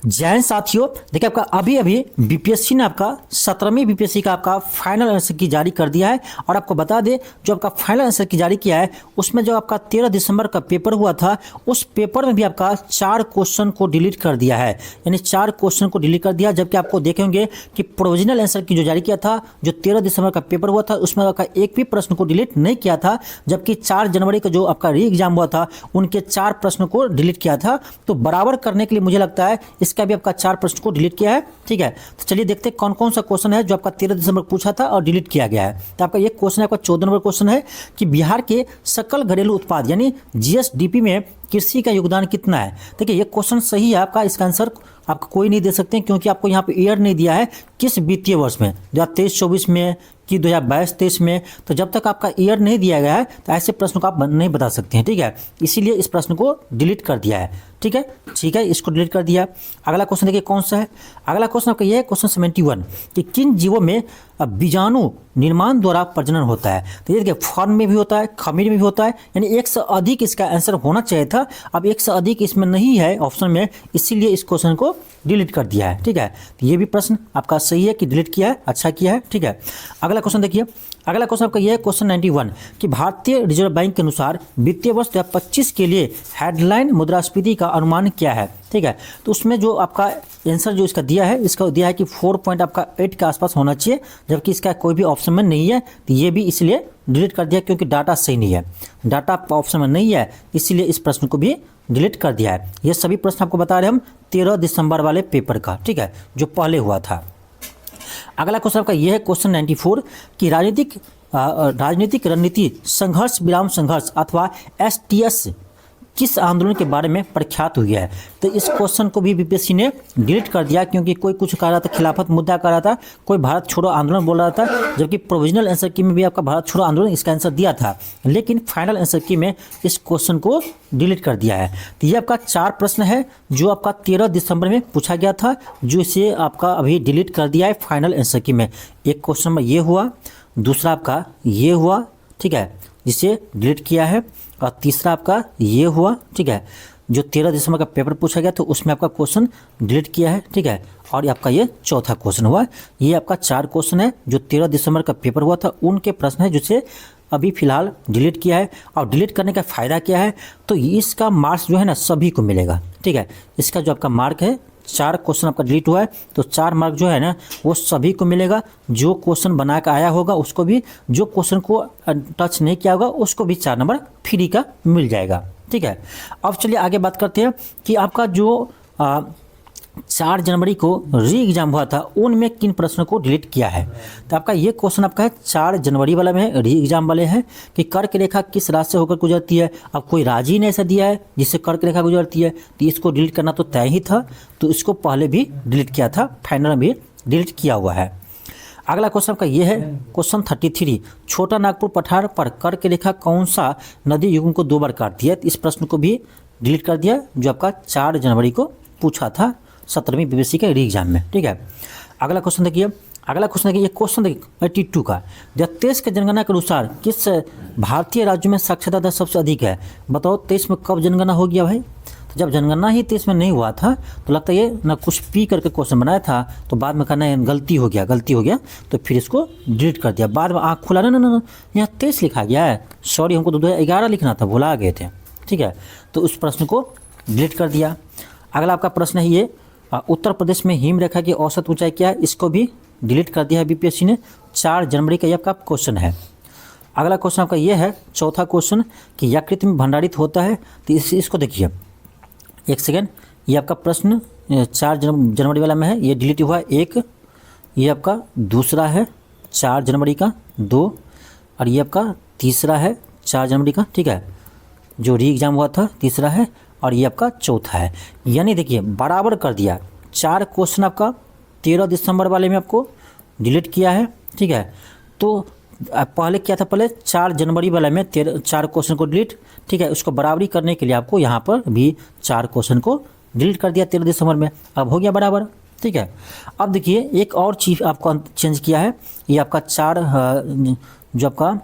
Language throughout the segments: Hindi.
जय हिंद साथियों, देखिए आपका अभी अभी बीपीएससी ने आपका 17वीं बीपीएससी का आपका फाइनल आंसर की जारी कर दिया है। और आपको बता दें, जो आपका फाइनल आंसर की जारी किया है उसमें जो आपका 13 दिसंबर का पेपर हुआ था, उस पेपर में भी आपका 4 क्वेश्चन को डिलीट कर दिया है। यानी 4 क्वेश्चन को डिलीट कर दिया, जबकि आपको देखेंगे कि प्रोविजनल आंसर की जो जारी किया था, जो 13 दिसंबर का पेपर हुआ था, उसमें आपका एक भी प्रश्न को डिलीट नहीं किया था। जबकि 4 जनवरी का जो आपका री एग्जाम हुआ था, उनके 4 प्रश्न को डिलीट किया था। तो बराबर करने के लिए मुझे लगता है इसका भी आपका 4 प्रश्न को डिलीट किया है। ठीक है, तो चलिए देखते हैं कौन कौन सा क्वेश्चन है जो आपका 13 दिसंबर को पूछा था और डिलीट किया गया है। तो आपका ये क्वेश्चन है, आपका 14 नंबर क्वेश्चन है कि बिहार के सकल घरेलू उत्पाद यानी जीएसडीपी में कृषि का योगदान कितना है। देखिए ये क्वेश्चन सही है आपका, इसका आंसर आपको कोई नहीं दे सकते क्योंकि आपको यहाँ पे ईयर नहीं दिया है किस वित्तीय वर्ष में, 2023-24 में कि 2022-23 में। तो जब तक आपका ईयर नहीं दिया गया है तो ऐसे प्रश्न को आप नहीं बता सकते हैं। ठीक है, इसीलिए इस प्रश्न को डिलीट कर दिया है। ठीक है, इसको डिलीट कर दिया। अगला क्वेश्चन देखिए कौन सा है। अगला क्वेश्चन आपका यह है, क्वेश्चन 71 कि किन जीवों में बीजाणु निर्माण द्वारा प्रजनन होता है। तो ये देखिए फॉर्म में भी होता है, खमीर में भी होता है, यानी एक से अधिक इसका आंसर होना चाहिए था। अब एक से अधिक इसमें नहीं है ऑप्शन में, इसीलिए इस क्वेश्चन को डिलीट कर दिया है। ठीक है, तो ये भी प्रश्न आपका सही है कि डिलीट किया है, अच्छा किया है। ठीक है, अगला क्वेश्चन देखिए। अगला क्वेश्चन आपका यह है, क्वेश्चन 91 कि भारतीय रिजर्व बैंक के अनुसार वित्तीय वर्ष 2025 के लिए हेडलाइन मुद्रास्फीति का अनुमान क्या है। ठीक है, तो उसमें जो आपका आंसर जो इसका दिया है, इसका दिया है कि 4.8 के आसपास होना चाहिए, जबकि इसका कोई भी ऑप्शन में नहीं है। तो ये भी इसलिए डिलीट कर दिया क्योंकि डाटा सही नहीं है, डाटा ऑप्शन में नहीं है, इसीलिए इस प्रश्न को भी डिलीट कर दिया है। ये सभी प्रश्न आपको बता रहे हैं हम 13 दिसंबर वाले पेपर का। ठीक है, जो पहले हुआ था। अगला क्वेश्चन आपका यह है, क्वेश्चन 94 कि राजनीतिक रणनीति संघर्ष विराम संघर्ष अथवा एसटीएस किस आंदोलन के बारे में प्रख्यात हुई है। तो इस क्वेश्चन को भी बीपीएससी ने डिलीट कर दिया क्योंकि कोई कुछ कह रहा था, खिलाफत मुद्दा कर रहा था, कोई भारत छोड़ो आंदोलन बोल रहा था, जबकि प्रोविजनल आंसर की में भी आपका भारत छोड़ो आंदोलन इसका आंसर दिया था, लेकिन फाइनल आंसर की में इस क्वेश्चन को डिलीट कर दिया है। तो ये आपका 4 प्रश्न है जो आपका 13 दिसंबर में पूछा गया था, जो इसे आपका अभी डिलीट कर दिया है फाइनल आंसर की में। एक क्वेश्चन में ये हुआ, दूसरा आपका ये हुआ, ठीक है, जिसे डिलीट किया है, और तीसरा आपका ये हुआ। ठीक है, जो 13 दिसंबर का पेपर पूछा गया तो उसमें आपका क्वेश्चन डिलीट किया है। ठीक है, और आपका ये चौथा क्वेश्चन हुआ। ये आपका 4 क्वेश्चन है जो 13 दिसंबर का पेपर हुआ था, उनके प्रश्न है जिसे अभी फिलहाल डिलीट किया है। और डिलीट करने का फ़ायदा क्या है, तो इसका मार्क्स जो है ना सभी को मिलेगा। ठीक है, इसका जो आपका मार्क है, 4 क्वेश्चन आपका डिलीट हुआ है तो 4 मार्क जो है ना वो सभी को मिलेगा। जो क्वेश्चन बना के आया होगा उसको भी, जो क्वेश्चन को टच नहीं किया होगा उसको भी 4 नंबर फ्री का मिल जाएगा। ठीक है, अब चलिए आगे बात करते हैं कि आपका जो 4 जनवरी को री एग्जाम हुआ था उनमें किन प्रश्नों को डिलीट किया है। तो आपका ये क्वेश्चन आपका है 4 जनवरी वाला में, री एग्जाम वाले हैं कि कर्क रेखा किस राशि से होकर गुजरती है। अब कोई राजी ने ऐसा दिया है जिससे कर्क रेखा गुजरती है, तो इसको डिलीट करना तो तय ही था, तो इसको पहले भी डिलीट किया था, फाइनल में भी डिलीट किया हुआ है। अगला क्वेश्चन आपका ये है, क्वेश्चन 33 छोटा नागपुर पठार पर कर्क रेखा कौन सा नदी युग्म को 2 बार काटती है। तो इस प्रश्न को भी डिलीट कर दिया जो आपका 4 जनवरी को पूछा था 17वीं बीपीएससी के री एग्जाम में। ठीक है, अगला क्वेश्चन देखिए। अगला क्वेश्चन देखिए, ये क्वेश्चन देखिए 82 का, 23 के जनगणना के अनुसार किस भारतीय राज्य में साक्षरता दर सबसे अधिक है। बताओ 23 में कब जनगणना हो गया भाई। तो जब जनगणना ही 23 में नहीं हुआ था तो लगता है ये ना कुछ पी करके क्वेश्चन बनाया था, तो बाद में कहना है गलती हो गया, तो फिर इसको डिलीट कर दिया। बाद में आँख खुला ना यहाँ 23 लिखा गया है, सॉरी हमको तो 2011 लिखना था, भुला गए थे। ठीक है, तो उस प्रश्न को डिलीट कर दिया। अगला आपका प्रश्न है ये, उत्तर प्रदेश में हिम रेखा की औसत ऊंचाई क्या है। इसको भी डिलीट कर दिया है बीपीएससी ने, 4 जनवरी का ये आपका क्वेश्चन है। अगला क्वेश्चन आपका ये है, चौथा क्वेश्चन कि यकृत में भंडारित होता है। तो इसको देखिए, एक सेकेंड, ये आपका प्रश्न 4 जनवरी वाला में है, ये डिलीट हुआ है 1, ये आपका दूसरा है 4 जनवरी का 2, और ये आपका तीसरा है 4 जनवरी का। ठीक है, जो री एग्जाम हुआ था तीसरा है, और ये आपका चौथा है। यानी देखिए बराबर कर दिया, 4 क्वेश्चन आपका 13 दिसंबर वाले में आपको डिलीट किया है। ठीक है, तो पहले क्या था, पहले 4 जनवरी वाले में 4 क्वेश्चन को डिलीट। ठीक है, उसको बराबरी करने के लिए आपको यहाँ पर भी 4 क्वेश्चन को डिलीट कर दिया 13 दिसंबर में, अब हो गया बराबर। ठीक है, अब देखिए एक और चीज़ आपको चेंज किया है, ये आपका 4 जो आपका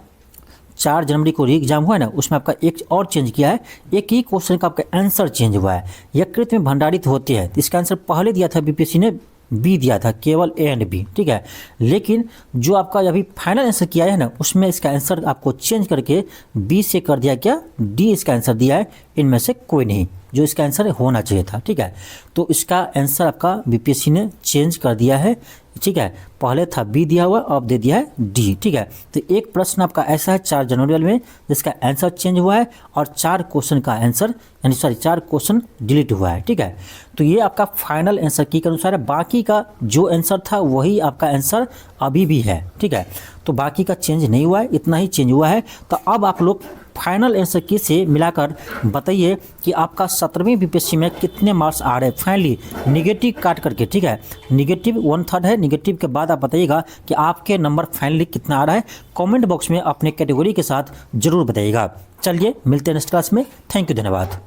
4 जनवरी को री एग्जाम हुआ है ना, उसमें आपका एक और चेंज किया है, एक ही क्वेश्चन का आपका आंसर चेंज हुआ है। यकृत में भंडारित होते हैं, इसका आंसर पहले दिया था बीपीएससी ने बी दिया था, केवल ए एंड बी, ठीक है। लेकिन जो आपका अभी फाइनल आंसर किया है ना, उसमें इसका आंसर आपको चेंज करके बी से कर दिया क्या, डी इसका आंसर दिया है। इनमें से कोई नहीं जो इसका आंसर होना चाहिए था, ठीक है। तो इसका आंसर आपका बीपीएससी ने चेंज कर दिया है, ठीक है। पहले था बी दिया हुआ, अब दे दिया है डी, ठीक है। तो एक प्रश्न आपका ऐसा है 4 जनवरी में जिसका आंसर चेंज हुआ है और 4 क्वेश्चन का आंसर यानी 4 क्वेश्चन डिलीट हुआ है, ठीक है। तो ये आपका फाइनल आंसर की के अनुसार है, बाकी का जो आंसर था वही आपका आंसर अभी भी है, ठीक है। तो बाकी का चेंज नहीं हुआ है, इतना ही चेंज हुआ है। तो अब आप लोग फाइनल आंसर की से मिलाकर बताइए कि आपका 17वीं बीपीएससी में कितने मार्क्स आ रहे हैं फाइनली, निगेटिव काट करके, ठीक है। निगेटिव 1/3 है, निगेटिव के बाद आप बताइएगा कि आपके नंबर फाइनली कितना आ रहा है। कमेंट बॉक्स में अपने कैटेगरी के साथ जरूर बताइएगा। चलिए मिलते हैं नेक्स्ट क्लास में। थैंक यू, धन्यवाद।